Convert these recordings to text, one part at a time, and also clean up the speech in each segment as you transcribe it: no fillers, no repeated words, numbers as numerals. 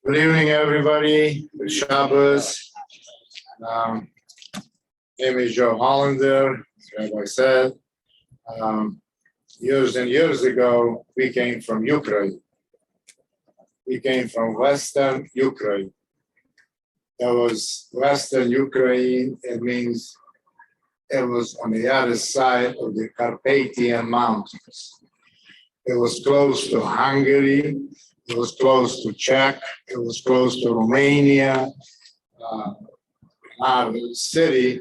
Good evening, everybody. Good Shabbat. Um, name is Joe Hollander, as Rabbi said. Years and years ago, we came from Ukraine. We came from Western Ukraine. That was Western Ukraine. It means it was on the other side of the Carpathian Mountains. It was close to Hungary. It was close to Czech. It was close to Romania. Our city,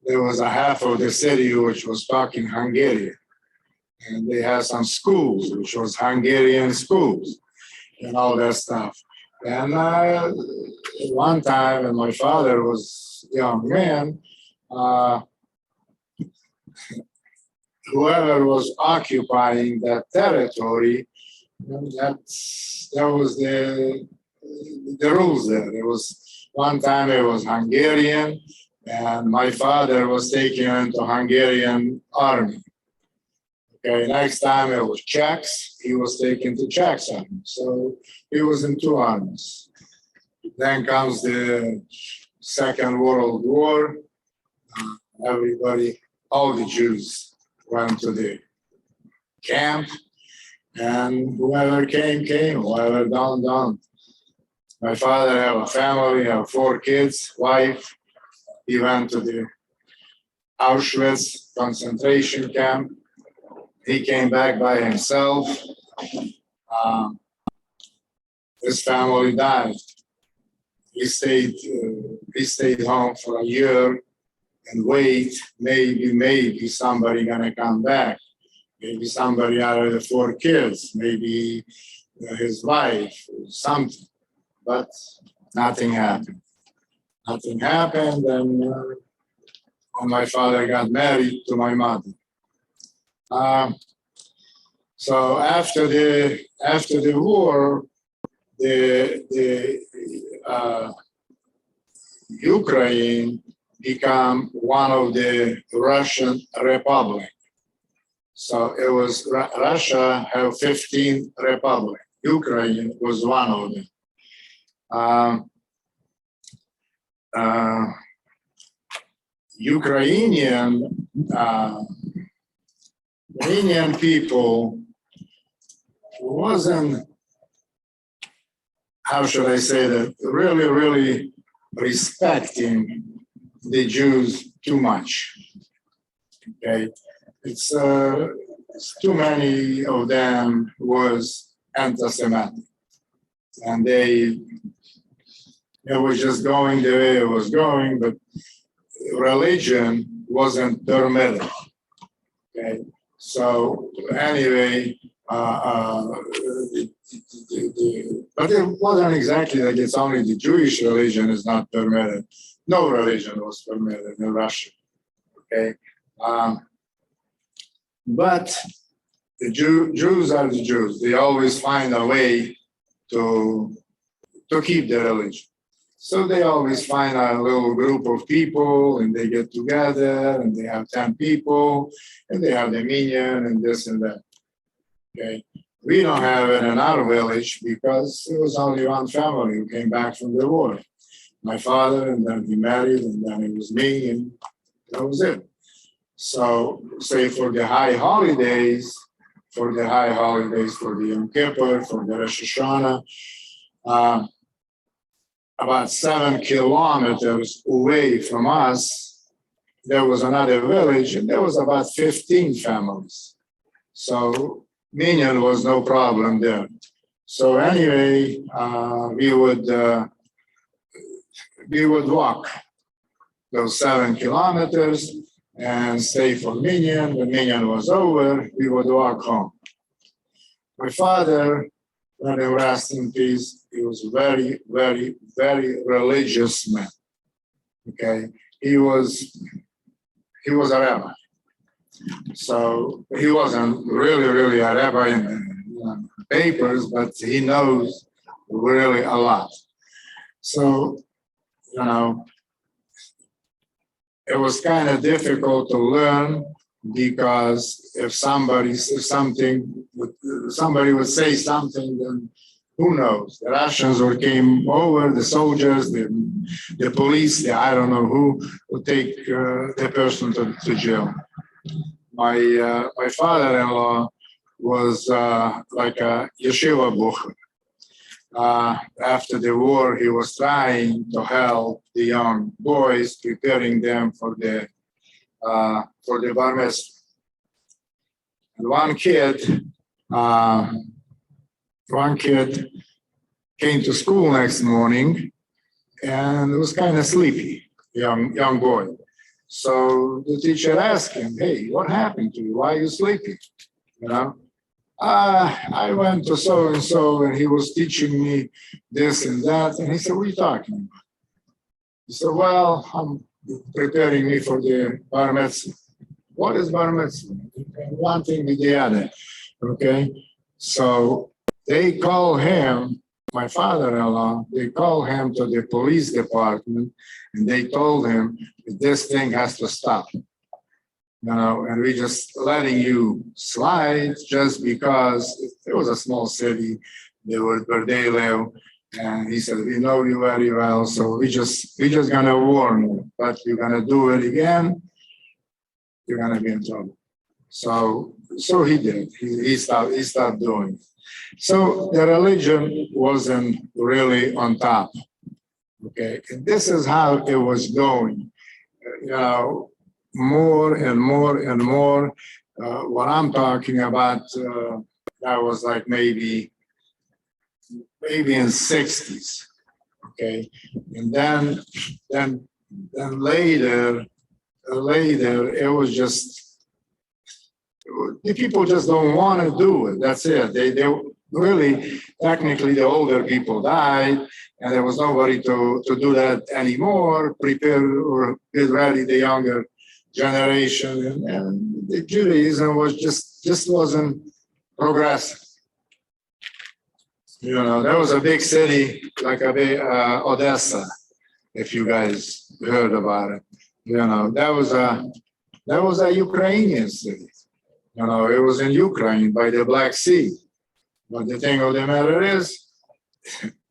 there was a half of the city which was talking Hungarian. And they had some schools, which was Hungarian schools and all that stuff. And one time, when my father was a young man, whoever was occupying that territory, that was the rules there. It was one time it was Hungarian, and my father was taken into Hungarian army. Okay, next time it was Czechs, he was taken to Czechs army. So he was in two armies. Then comes the Second World War. Everybody, all the Jews went to the camp. And whoever came, whoever don't. My father had a family, had 4 kids, wife. He went to the Auschwitz concentration camp. He came back by himself. His family died. He stayed home for a year and wait, maybe somebody gonna come back. Maybe somebody out of the 4 kids, maybe his wife, or something. But nothing happened. Nothing happened, and when my father got married to my mother. So after the war, the Ukraine became one of the Russian republics. So it was Russia had 15 republics. Ukraine was one of them. Ukrainian people wasn't, how should I say that, really respecting the Jews too much. Okay. It's too many of them was anti-Semitic, and it was just going the way it was going, but religion wasn't permitted. Okay, so anyway, but it wasn't exactly like it's only the Jewish religion is not permitted. No religion was permitted in Russia. Okay. But the Jews are the Jews. They always find a way to keep the religion. So they always find a little group of people, and they get together, and they have 10 people, and they have the minyan and this and that. Okay, we don't have it in our village because it was only one family who came back from the war. My father, and then he married, and then it was me, and that was it. So, say for the high holidays, for the Yom Kippur, for the Rosh Hashanah, about 7 kilometers away from us, there was another village, and there was about 15 families. So, minyan was no problem there. So anyway, we would walk those 7 kilometers and stay for minyan. When minyan was over, we would walk home. My father, let him rest in peace, he was very religious man. Okay, he was a rabbi. So he wasn't really a rabbi in the papers, but he knows really a lot. So, it was kind of difficult to learn because if somebody would say something, then Who knows? The Russians or came over, the soldiers, the police, I don't know who would take the person to jail. My father-in-law was like a yeshiva bucher. After the war, he was trying to help the young boys, preparing them for the bar mitzvah. And one kid came to school next morning and was kind of sleepy, young boy. So the teacher asked him, "Hey, what happened to you? Why are you sleeping?" You know, I went to so and so, and he was teaching me this and that. And he said, "What are you talking about?" He said, "Well, I'm preparing me for the bar mitzvah." What is bar mitzvah? One thing with the other. Okay, so they call him, my father-in-law, they call him to the police department, and they told him that this thing has to stop. You know, and we just letting you slide just because it was a small city. They were where they live, and he said, "We know you very well, so we just gonna warn you. But you're gonna do it again, you're gonna be in trouble." So he did. He stopped doing it. So the religion wasn't really on top. Okay, and this is how it was going. You know, more and more and more. What I'm talking about, that was like maybe in '60s. Okay, and then later, it was just the people just don't want to do it. That's it. They really, technically, the older people died, and there was nobody to do that anymore. Prepare or get ready the younger generation, and the Judaism was just wasn't progressive. You know, there was a big city like Odessa, if you guys heard about it. You know, that was a Ukrainian city. You know, it was in Ukraine by the Black Sea. But the thing of the matter is,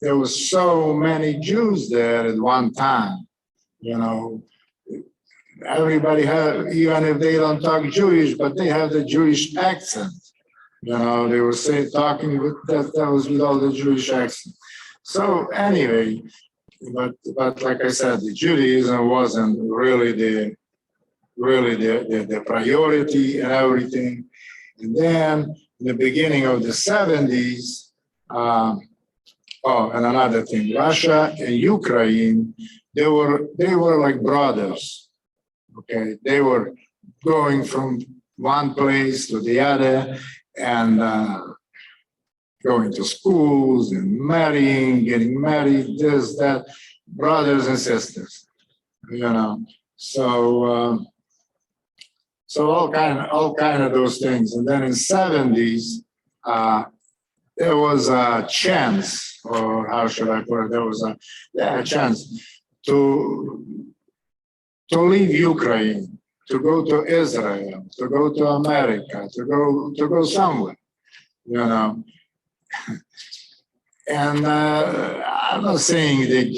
there was so many Jews there at one time. You know, everybody had, even if they don't talk Jewish, but they have the Jewish accent. You know, they were talking with that was with all the Jewish accent. So anyway, but like I said, the Judaism wasn't really the priority and everything. And then in the beginning of the 70s, and another thing, Russia and Ukraine, they were like brothers. Okay, they were going from one place to the other and going to schools and marrying, getting married, this, that, brothers and sisters, you know. So all kind of those things. And then in '70s, there was a chance, or how should I put it? There was a chance to leave Ukraine, to go to Israel, to go to America, to go somewhere, you know. And I'm not saying that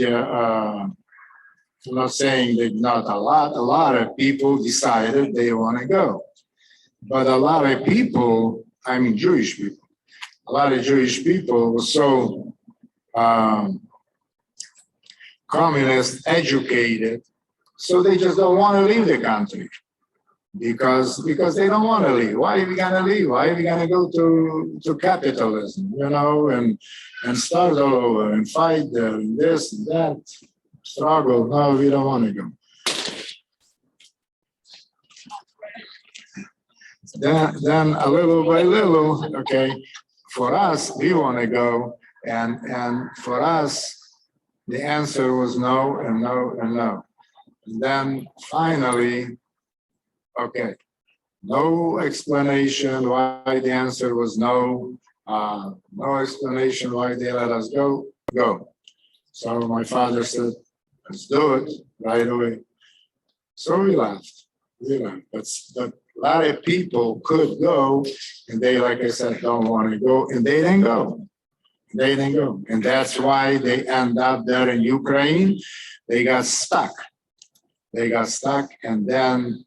not a lot of people decided they want to go, but a lot of people, I mean Jewish people, a lot of Jewish people were so communist educated, so they just don't want to leave the country because they don't want to leave. Why are we gonna leave? Why are we gonna go to capitalism, you know, and start all over and fight there and this and that, struggle? No, we don't want to go. Then a little by little, okay, for us, we want to go, and for us, the answer was no and no and no. And then finally, okay, no explanation why the answer was no, no explanation why they let us go. So my father said, let's do it right away. So we left. But a lot of people could go, and they, like I said, don't want to go, and they didn't go. They didn't go. And that's why they end up there in Ukraine. They got stuck. And then,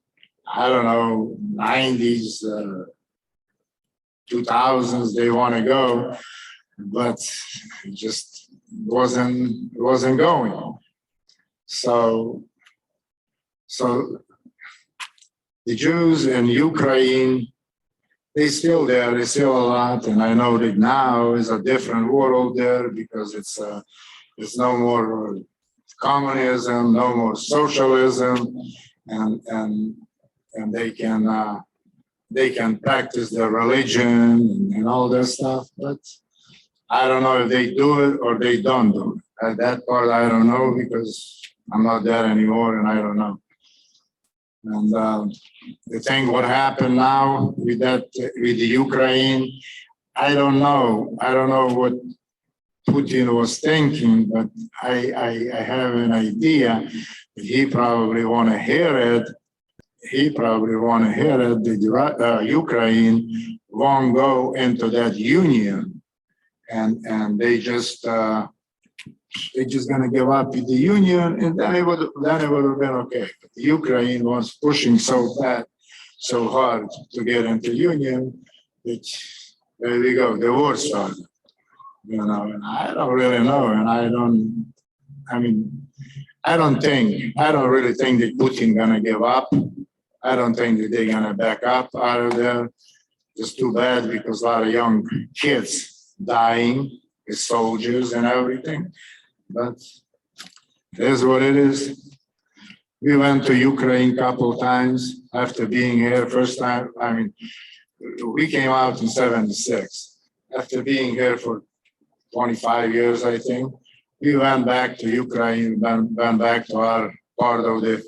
I don't know, 90s, 2000s, they want to go, but it just wasn't going. So the Jews in Ukraine, they still there, there's still a lot, and I know that now is a different world there because it's no more communism, no more socialism, and they can practice their religion and all that stuff. But I don't know if they do it or they don't do it. That part I don't know because I'm not there anymore, and I don't know. And the thing what happened now with the Ukraine, I don't know what Putin was thinking, but I have an idea that he probably want to hear it. The Ukraine won't go into that union, and they just they're just going to give up with the union, and then it would have been okay. But the Ukraine was pushing so hard to get into union, which there we go, the war started. And I don't really know, and I don't really think that Putin gonna give up. I don't think that they're gonna back up out of there. Just too bad because a lot of young kids dying as soldiers and everything. But it is what it is. We went to Ukraine a couple of times after being here. First time, we came out in '76. After being here for 25 years, I think, we went back to Ukraine, went back to our part of the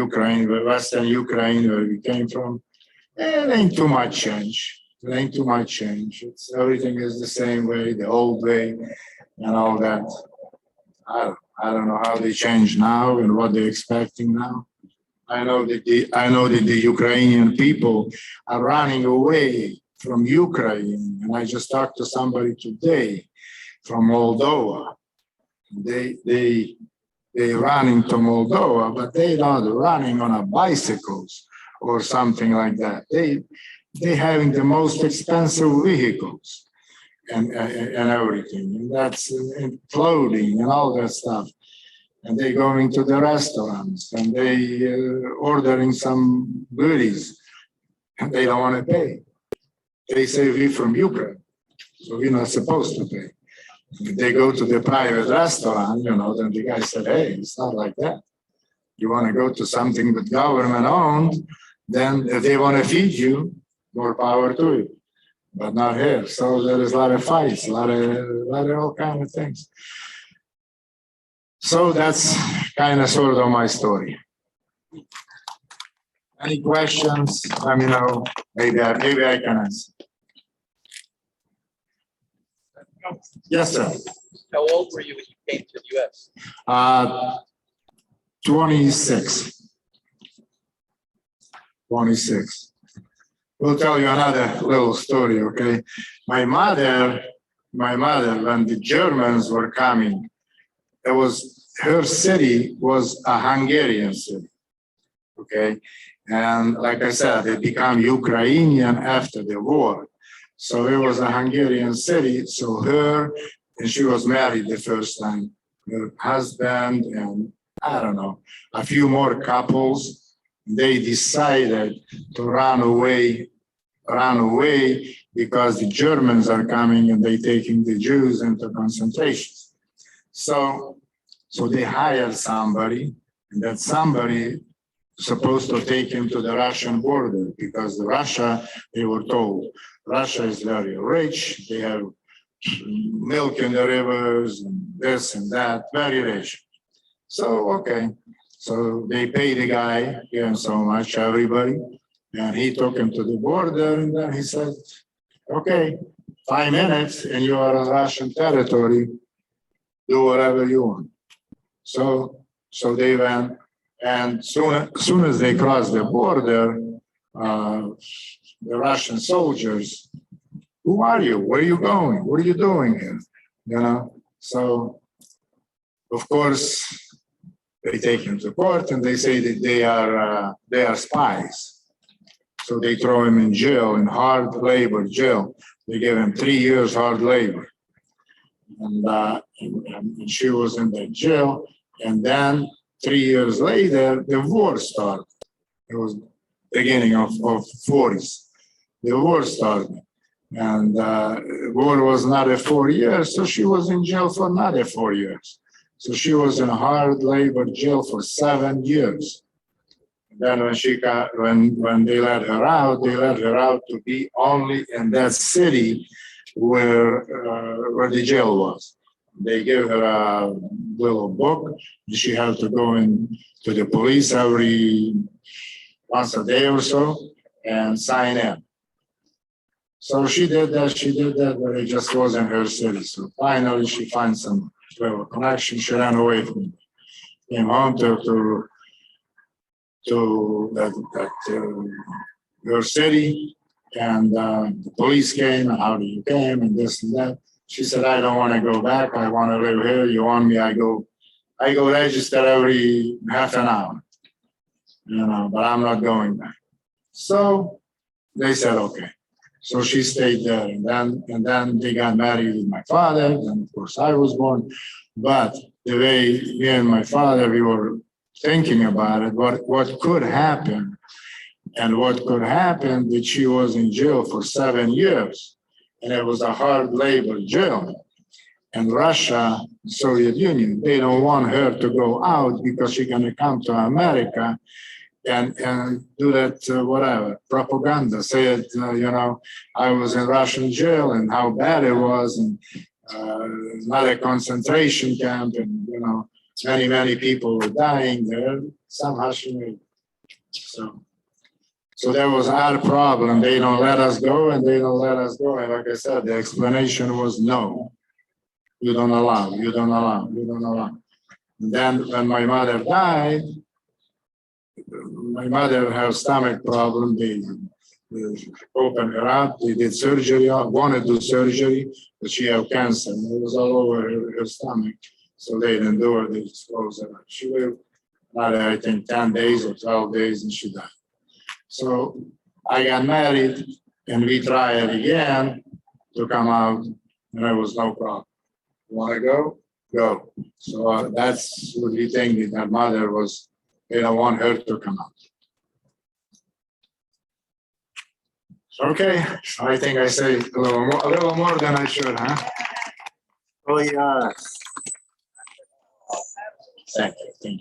Ukraine, Western Ukraine, where we came from. It ain't too much change. Everything is the same way, the old way, and all that. I don't know how they change now and what they're expecting now. I know that the Ukrainian people are running away from Ukraine, and I just talked to somebody today from Moldova. They running to Moldova, but they not running on a bicycles or something like that. They having the most expensive vehicles and everything, and that's and clothing and all that stuff. And they going to the restaurants and they ordering some goodies, and they don't want to pay. They say we're from Ukraine, so we're not supposed to pay. If they go to the private restaurant, then the guy said, hey, it's not like that. You want to go to something that's government owned, then if they want to feed you, more power to you, but not here. So there is a lot of fights, a lot of all kind of things. So that's kind of sort of my story. Any questions? Let me know. Maybe I can answer. Yes, sir. How old were you when you came to the U.S.? 26. 26. We'll tell you another little story, okay? My mother, when the Germans were coming, her city was a Hungarian city, okay? And like I said, it became Ukrainian after the war. So it was a Hungarian city. So and she was married the first time. Her husband and I don't know, a few more couples, they decided to run away because the Germans are coming and they taking the Jews into concentration. So they hired somebody, and that somebody supposed to take him to the Russian border because Russia, they were told, Russia is very rich. They have milk in the rivers and this and that, very rich. So, okay. So they paid the guy, gave him so much, everybody, and he took him to the border, and then he said, okay, 5 minutes and you are on Russian territory, do whatever you want. So they went, and soon as they crossed the border, the Russian soldiers, who are you? Where are you going? What are you doing here? You know, so of course they take him to court and they say that they are spies. So they throw him in jail, in hard labor jail. They give him 3 years hard labor. And she was in that jail. And then 3 years later, the war started. It was beginning of 40s. The war started. And war was another 4 years, so she was in jail for another 4 years. So she was in hard labor jail for 7 years. Then when they let her out to be only in that city where the jail was. They gave her a little book. She had to go in to the police once a day or so and sign in. So she did that, but it just wasn't her city. So finally she finds some little connection. She ran away from it. Came home to her city, and the police came, and how do you came, and this and that. She said, I don't want to go back. I want to live here. You want me? I go register every half an hour, but I'm not going back. So they said, okay. So she stayed there, and then they got married with my father. And of course, I was born. But the way me and my father, we were thinking about it, what could happen, and what could happen that she was in jail for 7 years, and it was a hard labor jail. And Russia, Soviet Union, they don't want her to go out because she's going to come to America and do that whatever propaganda. Say it, I was in Russian jail and how bad it was, and not a concentration camp, and many people were dying there. Somehow she made it. So that was our problem. They don't let us go, and they don't let us go. And like I said, the explanation was no. You don't allow. And then when my mother died, my mother had a stomach problem. They opened her up. They did surgery, wanted to do surgery, but she had cancer. And it was all over her stomach. So they didn't do it. They just closed her up. She lived another, I think, 10 days or 12 days, and she died. So I got married, and we tried again to come out, and there was no problem. You want to go? Go. So that's what we think that her mother was. They don't want her to come out. Okay, so I think I say a little more than I should, huh? Oh yeah. Thank you.